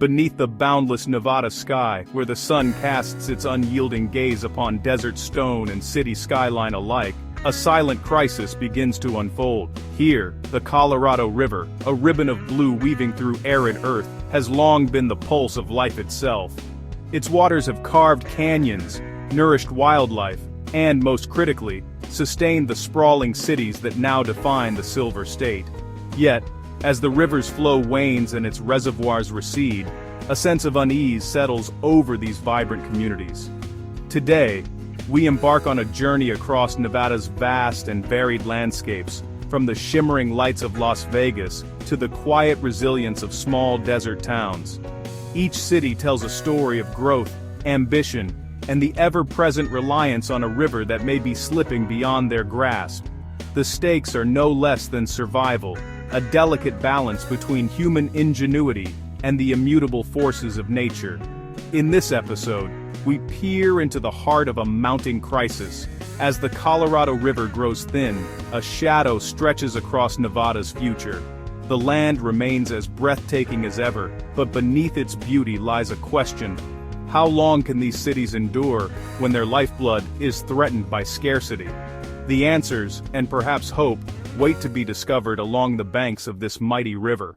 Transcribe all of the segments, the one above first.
beneath the boundless Nevada sky, where the sun casts its unyielding gaze upon desert stone and city skyline alike, a silent crisis begins to unfold. Here, the Colorado River, a ribbon of blue weaving through arid earth, has long been the pulse of life itself. Its waters have carved canyons, nourished wildlife, and, most critically, sustained the sprawling cities that now define the Silver State. Yet, as the river's flow wanes and its reservoirs recede, a sense of unease settles over these vibrant communities. Today, we embark on a journey across Nevada's vast and varied landscapes, from the shimmering lights of Las Vegas to the quiet resilience of small desert towns. Each city tells a story of growth, ambition, and the ever-present reliance on a river that may be slipping beyond their grasp. The stakes are no less than survival, a delicate balance between human ingenuity and the immutable forces of nature. In this episode, we peer into the heart of a mounting crisis. As the Colorado River grows thin, a shadow stretches across Nevada's future. The land remains as breathtaking as ever, but beneath its beauty lies a question. How long can these cities endure when their lifeblood is threatened by scarcity? The answers, and perhaps hope, wait to be discovered along the banks of this mighty river.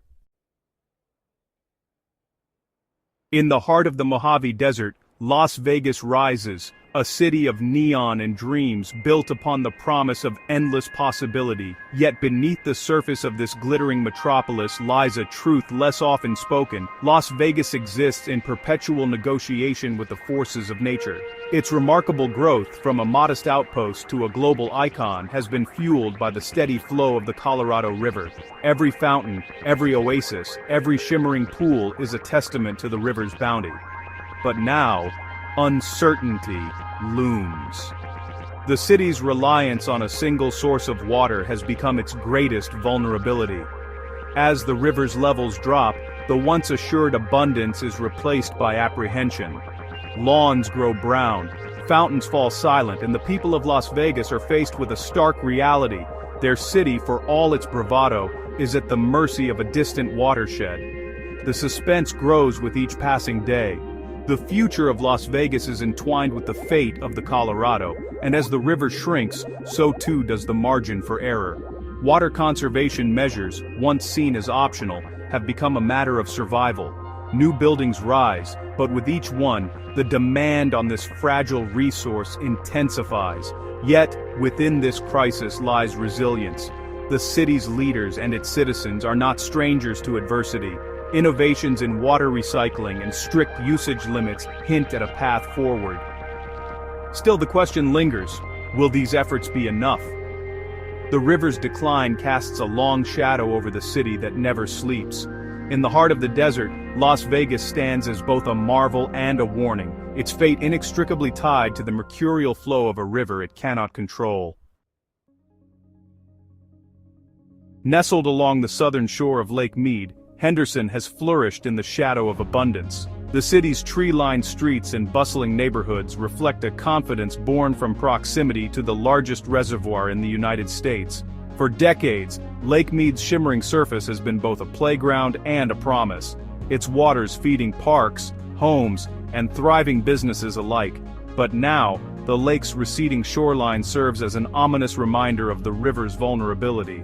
In the heart of the Mojave Desert, Las Vegas rises, a city of neon and dreams built upon the promise of endless possibility. Yet beneath the surface of this glittering metropolis lies a truth less often spoken. Las Vegas exists in perpetual negotiation with the forces of nature. Its remarkable growth, from a modest outpost to a global icon, has been fueled by the steady flow of the Colorado River. Every fountain, every oasis, every shimmering pool is a testament to the river's bounty. But now, uncertainty looms. The city's reliance on a single source of water has become its greatest vulnerability. As the river's levels drop, the once assured abundance is replaced by apprehension. Lawns grow brown, fountains fall silent, and the people of Las Vegas are faced with a stark reality. Their city, for all its bravado, is at the mercy of a distant watershed. The suspense grows with each passing day. The future of Las Vegas is entwined with the fate of the Colorado, and as the river shrinks, so too does the margin for error. Water conservation measures, once seen as optional, have become a matter of survival. New buildings rise, but with each one, the demand on this fragile resource intensifies. Yet, within this crisis lies resilience. The city's leaders and its citizens are not strangers to adversity. Innovations in water recycling and strict usage limits hint at a path forward. Still, the question lingers: will these efforts be enough? The river's decline casts a long shadow over the city that never sleeps. In the heart of the desert, Las Vegas stands as both a marvel and a warning, its fate inextricably tied to the mercurial flow of a river it cannot control. Nestled along the southern shore of Lake Mead, Henderson has flourished in the shadow of abundance. The city's tree-lined streets and bustling neighborhoods reflect a confidence born from proximity to the largest reservoir in the United States. For decades, Lake Mead's shimmering surface has been both a playground and a promise, its waters feeding parks, homes, and thriving businesses alike. But now, the lake's receding shoreline serves as an ominous reminder of the river's vulnerability.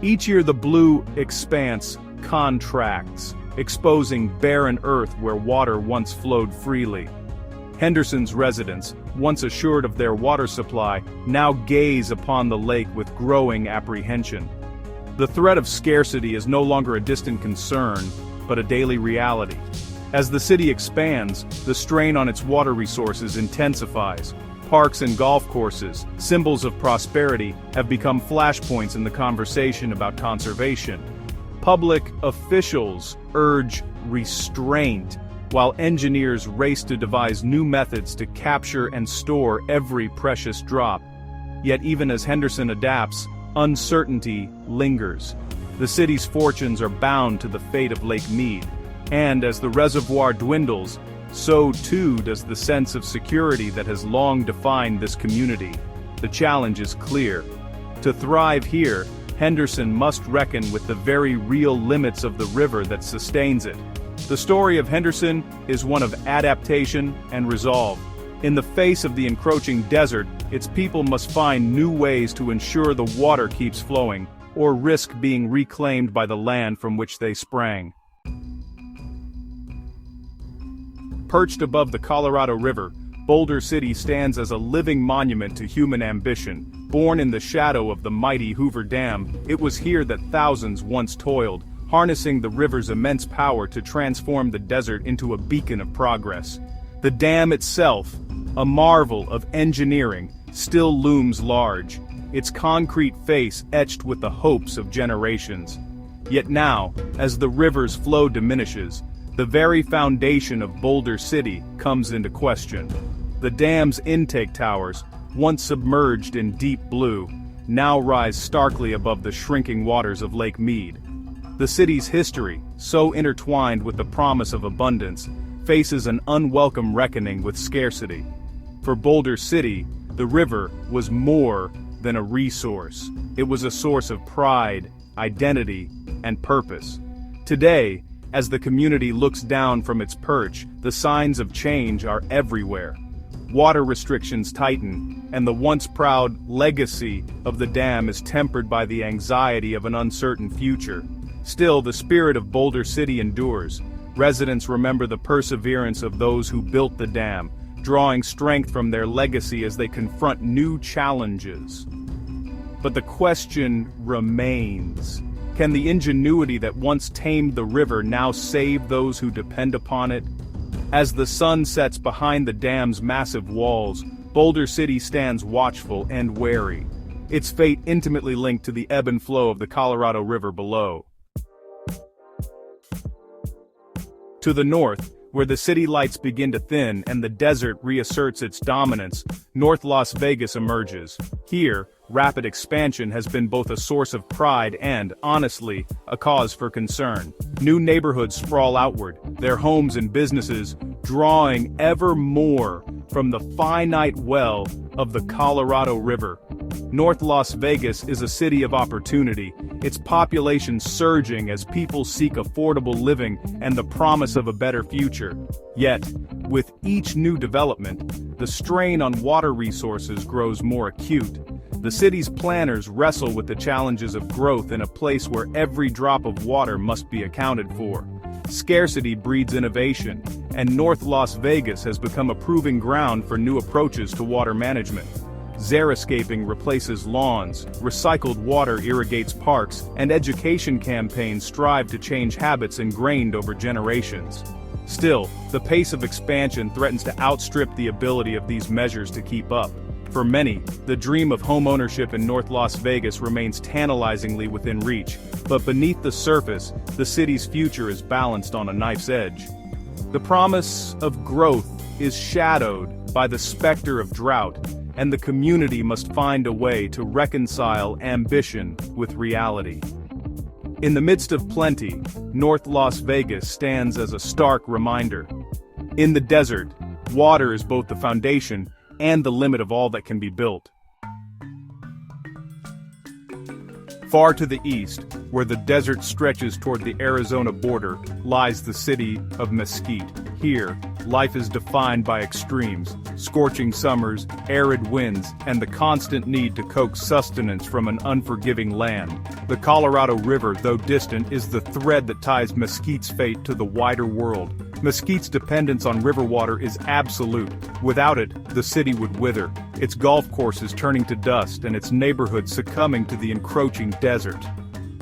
Each year the blue expanse contracts, exposing barren earth where water once flowed freely. Henderson's residents, once assured of their water supply, now gaze upon the lake with growing apprehension. The threat of scarcity is no longer a distant concern, but a daily reality. As the city expands, the strain on its water resources intensifies. Parks and golf courses, symbols of prosperity, have become flashpoints in the conversation about conservation. Public officials urge restraint, while engineers race to devise new methods to capture and store every precious drop. Yet even as Henderson adapts, uncertainty lingers. The city's fortunes are bound to the fate of Lake Mead, and as the reservoir dwindles, so too does the sense of security that has long defined this community. The challenge is clear. To thrive here, Henderson must reckon with the very real limits of the river that sustains it. The story of Henderson is one of adaptation and resolve. In the face of the encroaching desert, its people must find new ways to ensure the water keeps flowing, or risk being reclaimed by the land from which they sprang. Perched above the Colorado River, Boulder City stands as a living monument to human ambition. Born in the shadow of the mighty Hoover Dam, it was here that thousands once toiled, harnessing the river's immense power to transform the desert into a beacon of progress. The dam itself, a marvel of engineering, still looms large, its concrete face etched with the hopes of generations. Yet now, as the river's flow diminishes, the very foundation of Boulder City comes into question. The dam's intake towers, once submerged in deep blue, now rise starkly above the shrinking waters of Lake Mead. The city's history, so intertwined with the promise of abundance, faces an unwelcome reckoning with scarcity. For Boulder City, the river was more than a resource. It was a source of pride, identity, and purpose. Today, as the community looks down from its perch, the signs of change are everywhere. Water restrictions tighten, and the once proud legacy of the dam is tempered by the anxiety of an uncertain future. Still, the spirit of Boulder City endures. Residents remember the perseverance of those who built the dam, drawing strength from their legacy as they confront new challenges. But the question remains: can the ingenuity that once tamed the river now save those who depend upon it? As the sun sets behind the dam's massive walls, Boulder City stands watchful and wary, its fate intimately linked to the ebb and flow of the Colorado River below. To the north, where the city lights begin to thin and the desert reasserts its dominance, North Las Vegas emerges. Here, rapid expansion has been both a source of pride and, honestly, a cause for concern. New neighborhoods sprawl outward, their homes and businesses drawing ever more from the finite well of the Colorado River. North Las Vegas is a city of opportunity, its population surging as people seek affordable living and the promise of a better future. Yet, with each new development, the strain on water resources grows more acute. The city's planners wrestle with the challenges of growth in a place where every drop of water must be accounted for. Scarcity breeds innovation, and North Las Vegas has become a proving ground for new approaches to water management. Xeriscaping replaces lawns, recycled water irrigates parks, and education campaigns strive to change habits ingrained over generations. Still, the pace of expansion threatens to outstrip the ability of these measures to keep up. For many, the dream of homeownership in North Las Vegas remains tantalizingly within reach, but beneath the surface, the city's future is balanced on a knife's edge. The promise of growth is shadowed by the specter of drought, and the community must find a way to reconcile ambition with reality. In the midst of plenty, North Las Vegas stands as a stark reminder. In the desert, water is both the foundation and the limit of all that can be built. Far to the east, where the desert stretches toward the Arizona border, lies the city of Mesquite. Here, life is defined by extremes, scorching summers, arid winds, and the constant need to coax sustenance from an unforgiving land. The Colorado River, though distant, is the thread that ties Mesquite's fate to the wider world. Mesquite's dependence on river water is absolute. Without it, the city would wither, its golf courses turning to dust and its neighborhoods succumbing to the encroaching desert.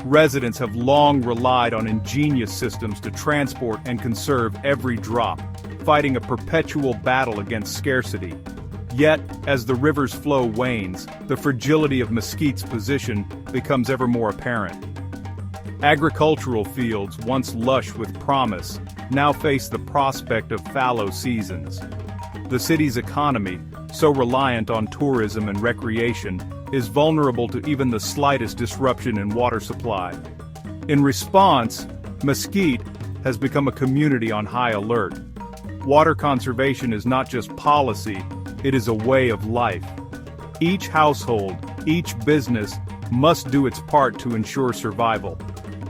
Residents have long relied on ingenious systems to transport and conserve every drop, fighting a perpetual battle against scarcity. Yet, as the river's flow wanes, the fragility of Mesquite's position becomes ever more apparent. Agricultural fields, once lush with promise, now face the prospect of fallow seasons. The city's economy, so reliant on tourism and recreation, is vulnerable to even the slightest disruption in water supply. In response, Mesquite has become a community on high alert. Water conservation is not just policy, it is a way of life. Each household, each business must do its part to ensure survival.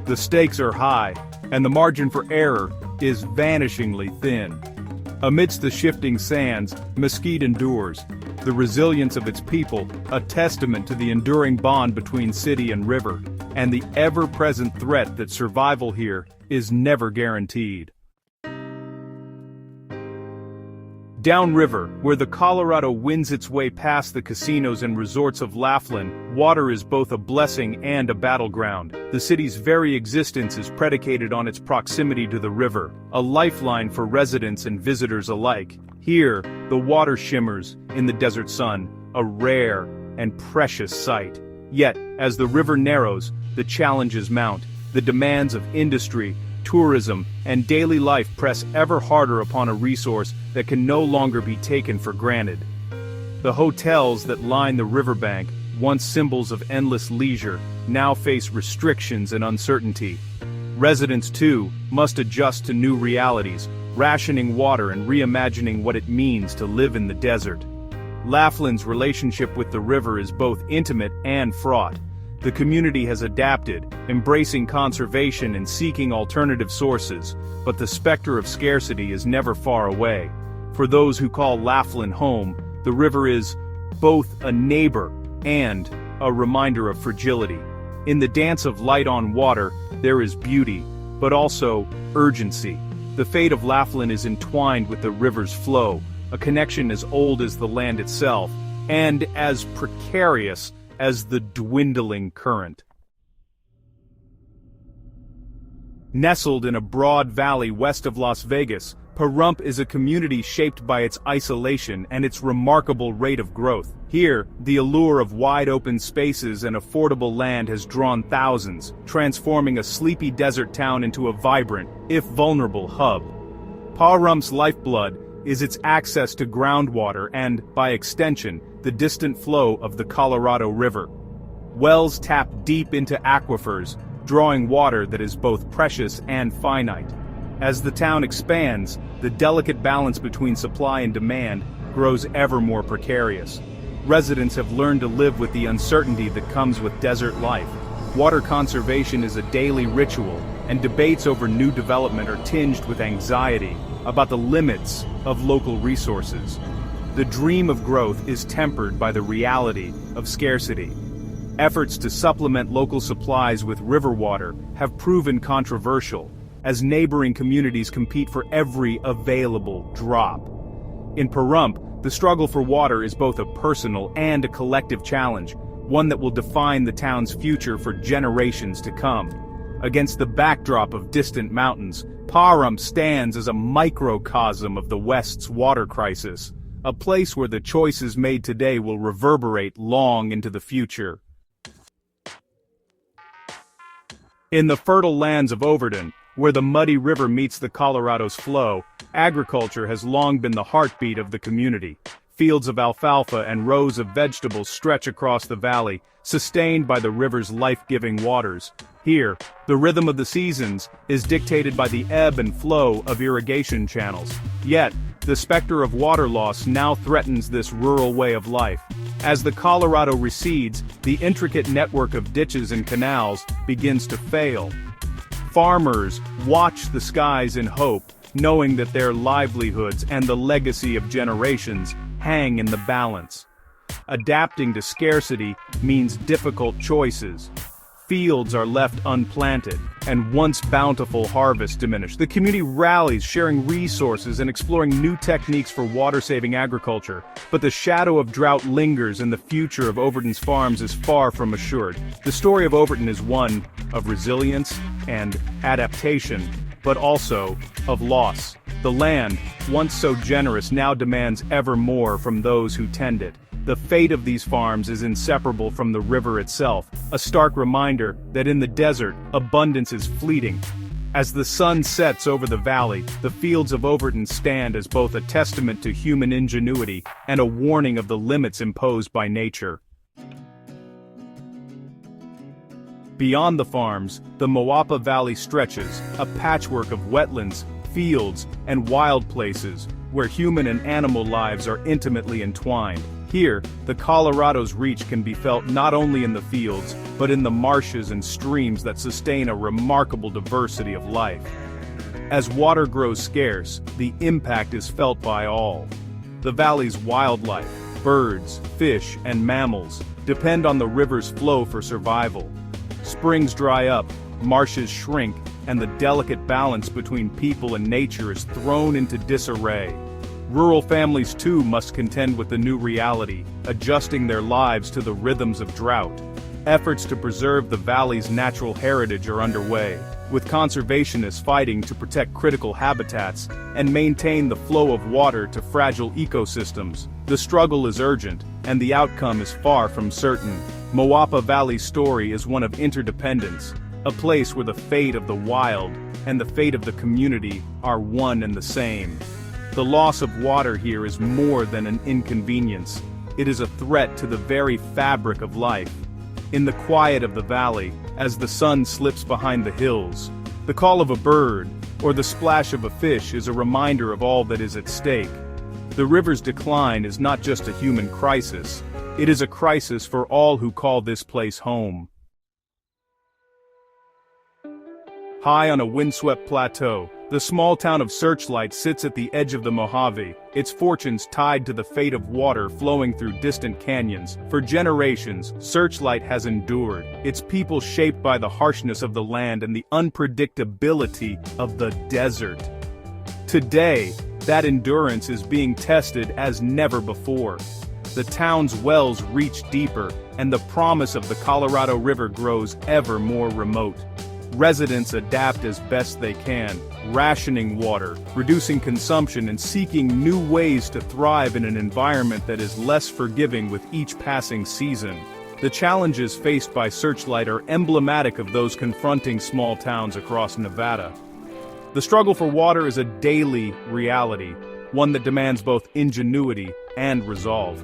The stakes are high, and the margin for error is vanishingly thin. Amidst the shifting sands, Mesquite endures, the resilience of its people, a testament to the enduring bond between city and river, and the ever-present threat that survival here is never guaranteed. Downriver, where the Colorado winds its way past the casinos and resorts of Laughlin, water is both a blessing and a battleground. The city's very existence is predicated on its proximity to the river, a lifeline for residents and visitors alike. Here, the water shimmers in the desert sun, a rare and precious sight. Yet, as the river narrows, the challenges mount. The demands of industry, tourism, and daily life press ever harder upon a resource that can no longer be taken for granted. The hotels that line the riverbank, once symbols of endless leisure, now face restrictions and uncertainty. Residents, too, must adjust to new realities, rationing water and reimagining what it means to live in the desert. Laughlin's relationship with the river is both intimate and fraught. The community has adapted, embracing conservation and seeking alternative sources, but the specter of scarcity is never far away. For those who call Laughlin home, the river is both a neighbor and a reminder of fragility. In the dance of light on water, there is beauty, but also urgency. The fate of Laughlin is entwined with the river's flow, a connection as old as the land itself, and as precarious as the dwindling current. Nestled in a broad valley west of Las Vegas, Pahrump is a community shaped by its isolation and its remarkable rate of growth. Here, the allure of wide-open spaces and affordable land has drawn thousands, transforming a sleepy desert town into a vibrant, if vulnerable, hub. Pahrump's lifeblood is its access to groundwater and, by extension, the distant flow of the Colorado River. Wells tap deep into aquifers, drawing water that is both precious and finite. As the town expands, the delicate balance between supply and demand grows ever more precarious. Residents have learned to live with the uncertainty that comes with desert life. Water conservation is a daily ritual, and debates over new development are tinged with anxiety about the limits of local resources. The dream of growth is tempered by the reality of scarcity. Efforts to supplement local supplies with river water have proven controversial, as neighboring communities compete for every available drop. In Pahrump, the struggle for water is both a personal and a collective challenge, one that will define the town's future for generations to come. Against the backdrop of distant mountains, Pahrump stands as a microcosm of the West's water crisis, a place where the choices made today will reverberate long into the future. In the fertile lands of Overton, where the muddy river meets the Colorado's flow, agriculture has long been the heartbeat of the community. Fields of alfalfa and rows of vegetables stretch across the valley, sustained by the river's life-giving waters. Here, the rhythm of the seasons is dictated by the ebb and flow of irrigation channels. Yet, the specter of water loss now threatens this rural way of life. As the Colorado recedes, the intricate network of ditches and canals begins to fail. Farmers watch the skies in hope, knowing that their livelihoods and the legacy of generations hang in the balance. Adapting to scarcity means difficult choices. Fields are left unplanted, and once bountiful harvests diminish. The community rallies, sharing resources and exploring new techniques for water-saving agriculture. But the shadow of drought lingers, and the future of Overton's farms is far from assured. The story of Overton is one of resilience and adaptation, but also of loss. The land, once so generous, now demands ever more from those who tend it. The fate of these farms is inseparable from the river itself, a stark reminder that in the desert, abundance is fleeting. As the sun sets over the valley, the fields of Overton stand as both a testament to human ingenuity and a warning of the limits imposed by nature. Beyond the farms, the Moapa Valley stretches, a patchwork of wetlands, fields, and wild places, where human and animal lives are intimately entwined. Here, the Colorado's reach can be felt not only in the fields, but in the marshes and streams that sustain a remarkable diversity of life. As water grows scarce, the impact is felt by all. The valley's wildlife, birds, fish, and mammals, depend on the river's flow for survival. Springs dry up, marshes shrink, and the delicate balance between people and nature is thrown into disarray. Rural families too must contend with the new reality, adjusting their lives to the rhythms of drought. Efforts to preserve the valley's natural heritage are underway, with conservationists fighting to protect critical habitats and maintain the flow of water to fragile ecosystems. The struggle is urgent, and the outcome is far from certain. Moapa Valley's story is one of interdependence, a place where the fate of the wild and the fate of the community are one and the same. The loss of water here is more than an inconvenience. It is a threat to the very fabric of life. In the quiet of the valley, as the sun slips behind the hills, the call of a bird or the splash of a fish is a reminder of all that is at stake. The river's decline is not just a human crisis, it is a crisis for all who call this place home. High on a windswept plateau, the small town of Searchlight sits at the edge of the Mojave, its fortunes tied to the fate of water flowing through distant canyons. For generations, Searchlight has endured, its people shaped by the harshness of the land and the unpredictability of the desert. Today, that endurance is being tested as never before. The town's wells reach deeper, and the promise of the Colorado River grows ever more remote. Residents adapt as best they can, rationing water, reducing consumption, and seeking new ways to thrive in an environment that is less forgiving with each passing season. The challenges faced by Searchlight are emblematic of those confronting small towns across Nevada. The struggle for water is a daily reality, one that demands both ingenuity and resolve.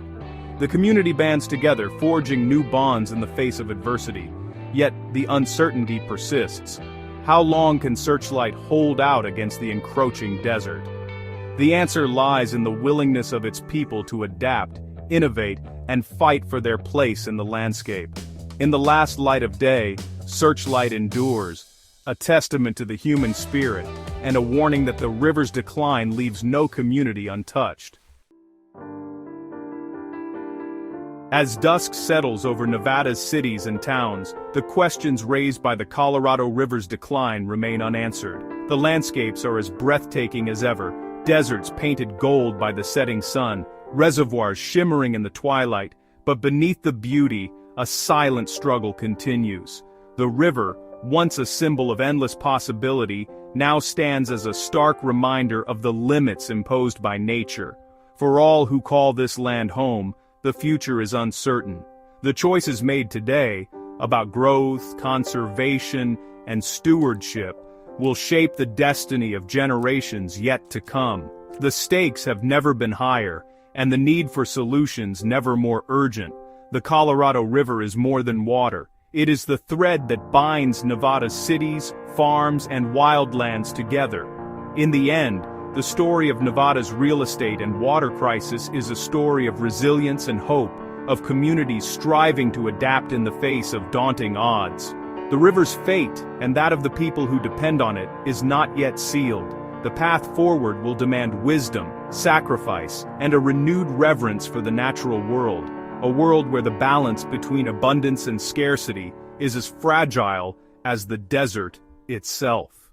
The community bands together, forging new bonds in the face of adversity. Yet, the uncertainty persists. How long can Searchlight hold out against the encroaching desert? The answer lies in the willingness of its people to adapt, innovate, and fight for their place in the landscape. In the last light of day, Searchlight endures, a testament to the human spirit, and a warning that the river's decline leaves no community untouched. As dusk settles over Nevada's cities and towns, the questions raised by the Colorado River's decline remain unanswered. The landscapes are as breathtaking as ever, deserts painted gold by the setting sun, reservoirs shimmering in the twilight, but beneath the beauty, a silent struggle continues. The river, once a symbol of endless possibility, now stands as a stark reminder of the limits imposed by nature. For all who call this land home, the future is uncertain. The choices made today, about growth, conservation, and stewardship, will shape the destiny of generations yet to come. The stakes have never been higher, and the need for solutions never more urgent. The Colorado River is more than water. It is the thread that binds Nevada's cities, farms, and wildlands together. In the end, the story of Nevada's real estate and water crisis is a story of resilience and hope, of communities striving to adapt in the face of daunting odds. The river's fate, and that of the people who depend on it, is not yet sealed. The path forward will demand wisdom, sacrifice, and a renewed reverence for the natural world, a world where the balance between abundance and scarcity is as fragile as the desert itself.